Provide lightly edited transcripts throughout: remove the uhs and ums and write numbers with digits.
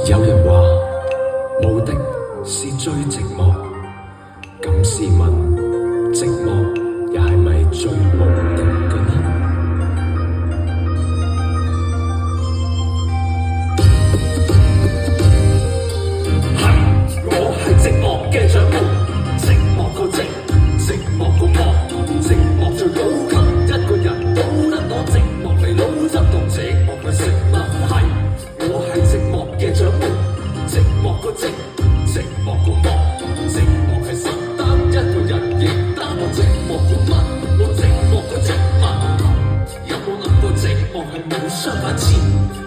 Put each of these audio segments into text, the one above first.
有人話無敵是最寂寞，咁試問寂寞又係咪最無敵嘅呢？我係寂寞嘅掌門，寂寞個寂，寂寞個寞，寂寞最高級，一個人都得我寂寞嚟撈汁當寂寞嘅食物係。我係寂寞嘅掌門，寂寞個寂，寂寞個寞，寂寞係承擔一個人亦擔我寂寞個乜，我寂寞個寂乜。有冇諗過寂寞係冇相反詞？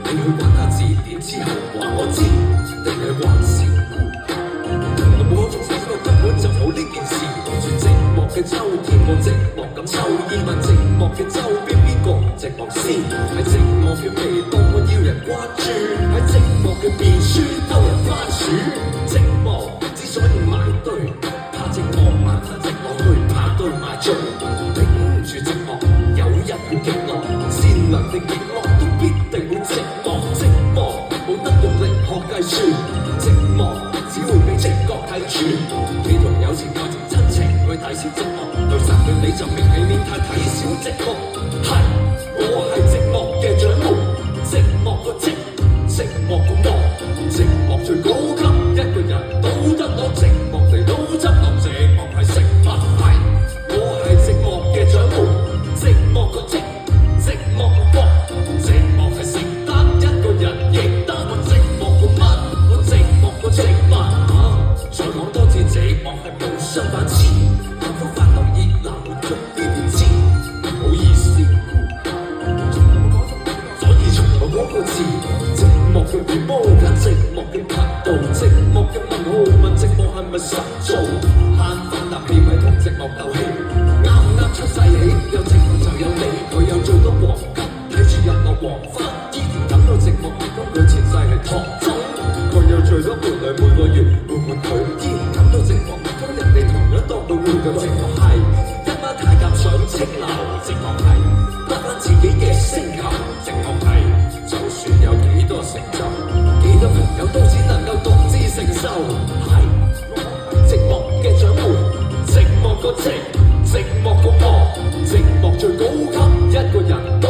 你去揾下字典之後話我知，定係還是我從細個根本就冇呢件事，望住寂寞嘅秋天，我寂寞咁抽煙，問寂寞嘅周邊邊個唔寂寞先？喺寂寞嘅微博我要人關注，喺寂寞嘅面書偷人番薯。寂寞之所以埋堆，怕寂寞晚黑寂寞去排隊買醉，頂唔住寂寞，有日會極樂，善良定極惡都必定會寂寞。寂寞冇得用力學計算，寂寞只會俾直覺睇穿。你同友情、愛情、親情去睇小寂寞，對神對你就明起面太睇小寂寞。係，我係寂寞嘅掌門，寂寞個寂，寂寞個寞，寂寞最高級，一個人都得攞寂寞嚟撈汁當寂寞係食物係。我係寂寞嘅掌門，寂寞個寂，寂寞個寞，寂寞係承擔一個人亦擔我寂寞個乜，我寂寞個寂乜。再講多次，寂寞係冇相反詞，幸福快樂熱鬧活用呢啲字，唔好意思，所以從頭嗰個字，寂寞嘅回波揀寂寞嘅頻道，寂寞嘅問號問寂寞係咪實做，慳翻啖氣咪同寂寞鬥氣，啱唔啱出世起，有寂寞就有你，佢有最多黃金，睇住日落黃昏，依然感到寂寞，如果佢前世係唐僧，佢有最多伴侶每個月會換佢，依然感到寂寞，唔通人哋同樣當佢換嘅寂寞係一班太監上青樓，寂寞係得翻自己嘅星球，寂寞係就算有幾多成就，幾多朋友都只能夠獨自承受。係寂寞嘅掌門，寂寞個寂，寂寞個寞，寂寞最高級，一個人都